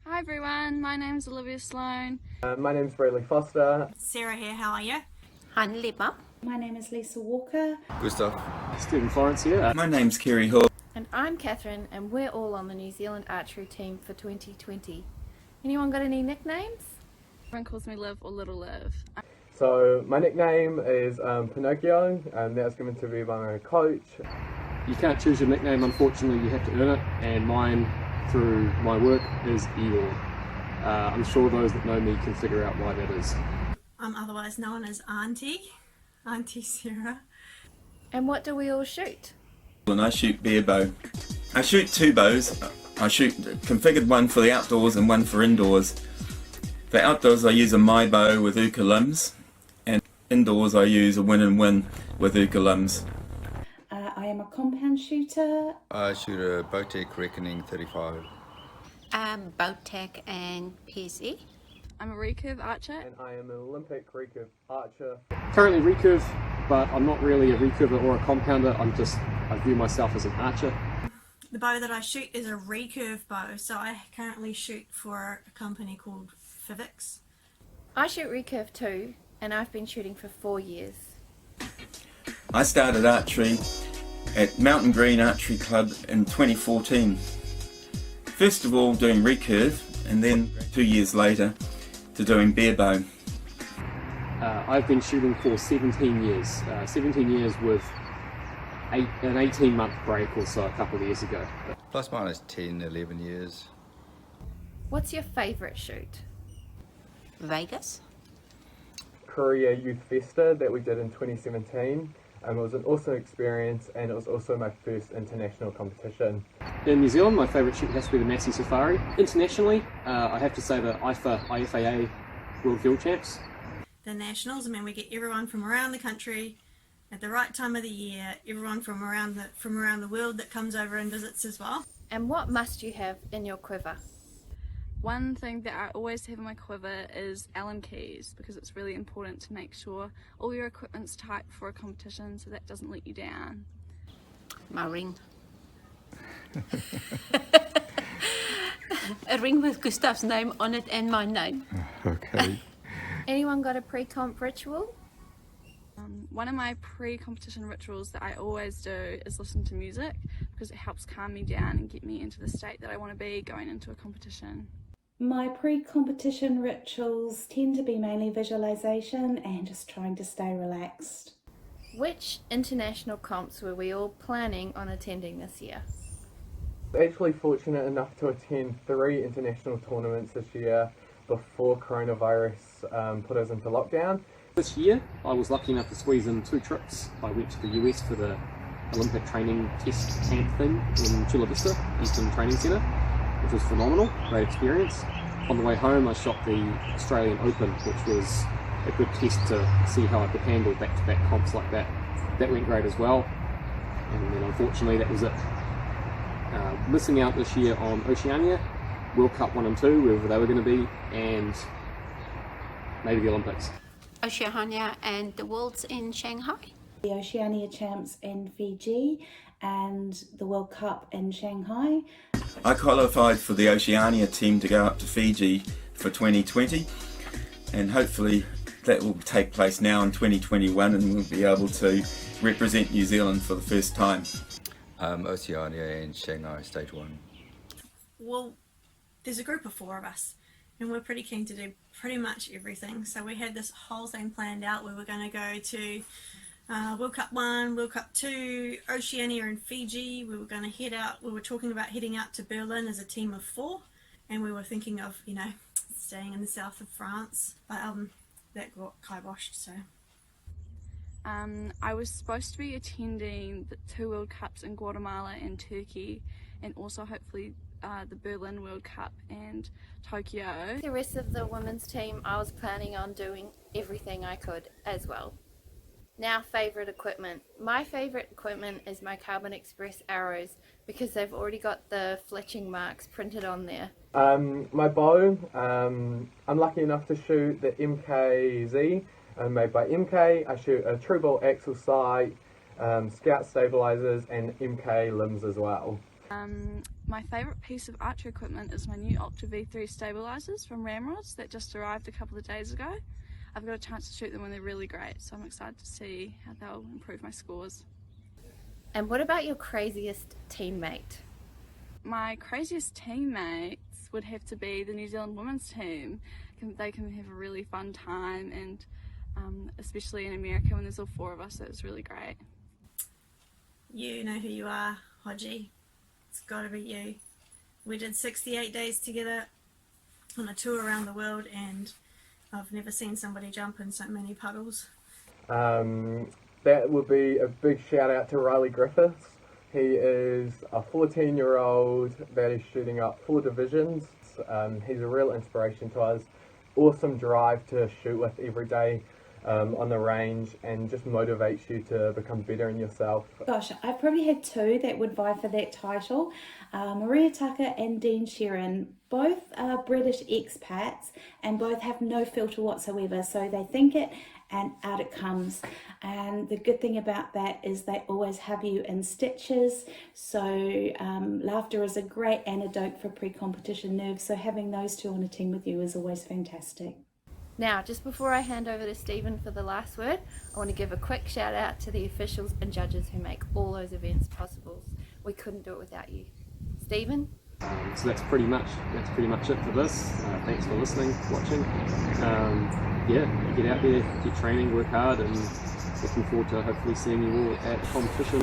Hi everyone, my name's Olivia Sloan. My name's Bradley Foster. Sarah here, how are you? Han Lipper. My name is Lisa Walker. Gustav. Stephen Florence here. My name's Kerry Hall. And I'm Catherine, and we're all on the New Zealand Archery Team for 2020. Anyone got any nicknames? Everyone calls me Liv or Little Liv. So my nickname is Pinocchio, and that's given to me by my coach. You can't choose your nickname, unfortunately, you have to earn it, and mine, through my work, is Eeyore. I'm sure those that know me can figure out why that is. I'm otherwise known as Auntie Sarah. And what do we all shoot? And I shoot bear bow. I shoot two bows. I shoot configured one for the outdoors and one for indoors. For outdoors I use a my bow with Uka limbs, and indoors I use a win and win with Uka limbs. I am a compound shooter. I shoot a Bowtech Reckoning 35. Bowtech and PSE. I'm a recurve archer. And I am an Olympic recurve archer. Currently recurve, but I'm not really a recurver or a compounder. I view myself as an archer. The bow that I shoot is a recurve bow, so I currently shoot for a company called Fivix. I shoot recurve too, and I've been shooting for 4 years. I started archery at Mountain Green Archery Club in 2014. First of all doing recurve, and then 2 years later to doing bear bow. I've been shooting for 17 years. 17 years with an 18-month break or so a couple of years ago. Plus minus 10, 11 years. What's your favourite shoot? Vegas. Korea Youth Festa that we did in 2017. It was an awesome experience, and it was also my first international competition. In New Zealand, my favourite shoot has to be the Massey Safari. Internationally, I have to say the IFAA World Field Champs. The nationals, I mean, we get everyone from around the country at the right time of the year, everyone from around the world that comes over and visits as well. And what must you have in your quiver? One thing that I always have in my quiver is Allen keys, because it's really important to make sure all your equipment's tight for a competition so that doesn't let you down. My ring. A ring with Gustav's name on it and my name. Okay. Anyone got a pre-comp ritual? One of my pre-competition rituals that I always do is listen to music, because it helps calm me down and get me into the state that I want to be going into a competition. My pre-competition rituals tend to be mainly visualization and just trying to stay relaxed. Which international comps were we all planning on attending this year? Actually fortunate enough to attend 3 international tournaments this year before coronavirus put us into lockdown. This year, I was lucky enough to squeeze in 2 trips. I went to the US for the Olympic training test camp thing in Chula Vista, Eastern Training Centre, which was phenomenal, great experience. On the way home, I shot the Australian Open, which was a good test to see how I could handle back-to-back comps like that. That went great as well, and then unfortunately that was it. Missing out this year on Oceania, World Cup 1 and 2, wherever they were going to be, and maybe the Olympics. Oceania and the Worlds in Shanghai. The Oceania Champs in Fiji and the World Cup in Shanghai. I qualified for the Oceania team to go up to Fiji for 2020, and hopefully that will take place now in 2021, and we'll be able to represent New Zealand for the first time. Oceania and Shanghai Stage 1. Well, there's a group of 4 of us, and we're pretty keen to do pretty much everything. So we had this whole thing planned out. We were going to go to World Cup 1, World Cup 2, Oceania and Fiji. We were going to head out, we were talking about heading out to Berlin as a team of 4, and we were thinking of, staying in the south of France, but that got kiboshed, so. I was supposed to be attending the 2 World Cups in Guatemala and Turkey, and also hopefully the Berlin World Cup and Tokyo. The rest of the women's team, I was planning on doing everything I could as well. Now, favourite equipment. My favourite equipment is my Carbon Express arrows, because they've already got the fletching marks printed on there. My bow, I'm lucky enough to shoot the MKZ, made by MK. I shoot a true ball axle sight, Scout stabilizers, and MK limbs as well. My favourite piece of archery equipment is my new Ultra V3 stabilisers from Ramrods that just arrived a couple of days ago. I've got a chance to shoot them and they're really great, so I'm excited to see how they'll improve my scores. And what about your craziest teammate? My craziest teammates would have to be the New Zealand women's team. They can have a really fun time, and especially in America when there's all 4 of us, it's really great. You know who you are, Hodgie. It's got to be you. We did 68 days together on a tour around the world, and I've never seen somebody jump in so many puddles. That would be a big shout out to Riley Griffiths. He is a 14-year-old that is shooting up 4 divisions. He's a real inspiration to us. Awesome drive to shoot with every day on the range, and just motivates you to become better in yourself. Gosh, I've probably had 2 that would vie for that title. Maria Tucker and Dean Sheeran. Both are British expats and both have no filter whatsoever, so they think it and out it comes. And the good thing about that is they always have you in stitches, so laughter is a great antidote for pre-competition nerves, so having those 2 on a team with you is always fantastic. Now, just before I hand over to Stephen for the last word, I want to give a quick shout out to the officials and judges who make all those events possible. We couldn't do it without you. Stephen? So that's pretty much it for this. Thanks for listening, watching. Yeah, get out there, get training, work hard, and looking forward to hopefully seeing you all at the competition